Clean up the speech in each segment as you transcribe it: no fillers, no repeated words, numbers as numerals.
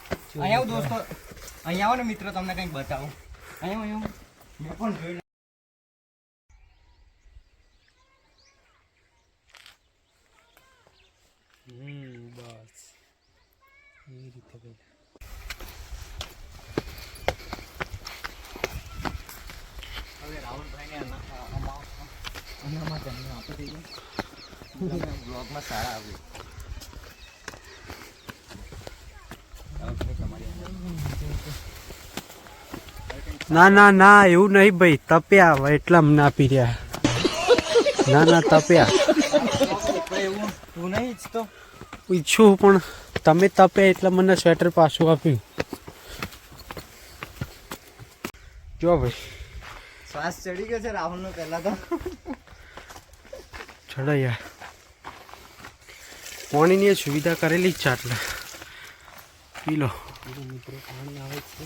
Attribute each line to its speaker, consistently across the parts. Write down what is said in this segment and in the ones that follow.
Speaker 1: અહીંયા આવો દોસ્તો, અહીંયા આવો ને મિત્રો, તમને કંઈક બતાવું. અહીંયા મેં પણ જોયું.
Speaker 2: બસ એ રીતે પેલા
Speaker 1: હવે રાહુલભાઈને આનામાં જમીન આપી દઈએ. બ્લોગમાં સારા આવે.
Speaker 2: ના ના ના એવું નહીં ભાઈ, તપ્યા એટલા ના પી રહ્યા. ના ના તપ્યા
Speaker 1: એવું તું નહીં ઈચ્છતો?
Speaker 2: ઈચ્છું પણ તમે તપ્યા એટલે મને સ્વેટર પાછું આપ્યું. જો ભાઈ
Speaker 1: શ્વાસ ચડી ગયો છે રાહુલનો પહેલા તો.
Speaker 2: ચડો યાર, પાણીની સુવિધા કરેલી જ છે એટલે પી લો. મિત્રો પાણી આવે છે.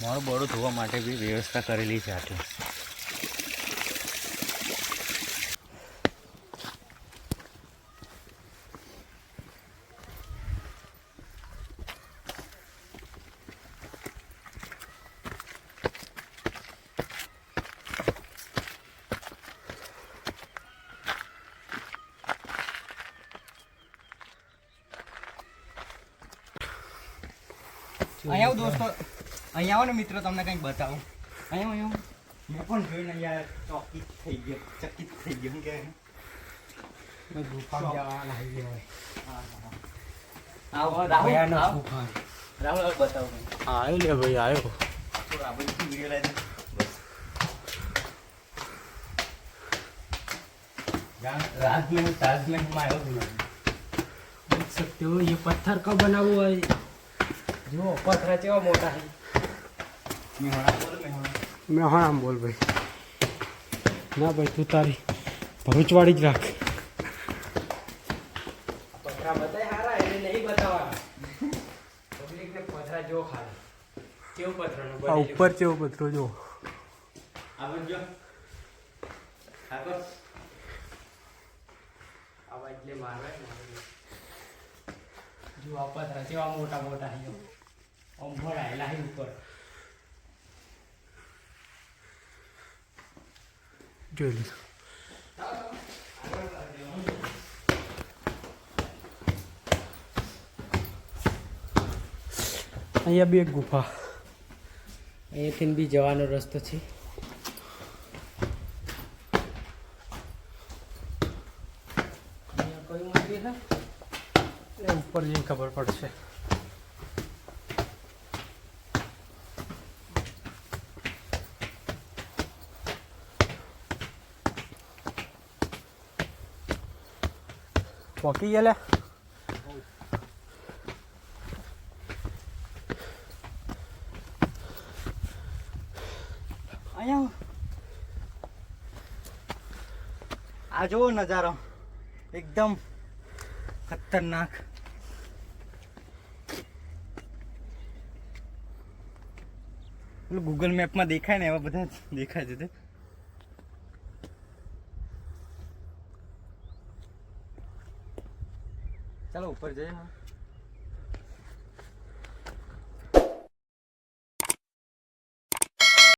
Speaker 1: મોડું બોડું ધોવા માટે બી વ્યવસ્થા કરેલી છે આટલી. અહીંયા આવો દોસ્તો, અહીંયા આવો ને મિત્રો, તમને કંઈક બતાવું. અહીંયા મેં પણ જોઈને યાર ચોકીત થઈ ગયો, ચકિત થઈ ગયો. કે
Speaker 2: ગુફા જવાના આવી હોય.
Speaker 1: આવો રાહુલ,
Speaker 2: ગુફા
Speaker 1: રાહુલ હવે બતાવો.
Speaker 2: આવ્યો લે ભાઈ, આવ્યો.
Speaker 1: રાહુલથી વિડીયો લાવી દે. રાજમહેલ તાજમહેલમાં આવ્યો છું.
Speaker 2: देख सकते हो ये पत्थर का बना हुआ है. जो पत्थर केवा मोटा है. मैं हाँ आम बोल भाई. ना भाई तू तारी भरूचवाड़ी ज राख. पत्थरा बताए हारा એને નહીં બતાવવાના. પબ્લિક ને પત્થરા જો ખાલી કેવું પત્થરનું બનેલું. આ ઉપર કેવો પત્થરો જો.
Speaker 1: આ બંજો ઠાકોર
Speaker 2: આવા એટલે મારે જો આ પત્થરા કેવા મોટા મોટા છે. આમ ભરાયેલા છે ઉપર. જોઈ લીધું. અહીંયા બી એક ગુફા. અહીંયાથી બી જવાનો રસ્તો છે. અહીંયા કયું મંદિર છે એ ઉપર જઈને ખબર પડશે. પહોંચી ગયા.
Speaker 1: અહીંયા આ જોવો નજારો, એકદમ ખતરનાક. ગૂગલ મેપમાં દેખાય ને એવા બધા દેખાય છે. ચાલો ઉપર જઈએ.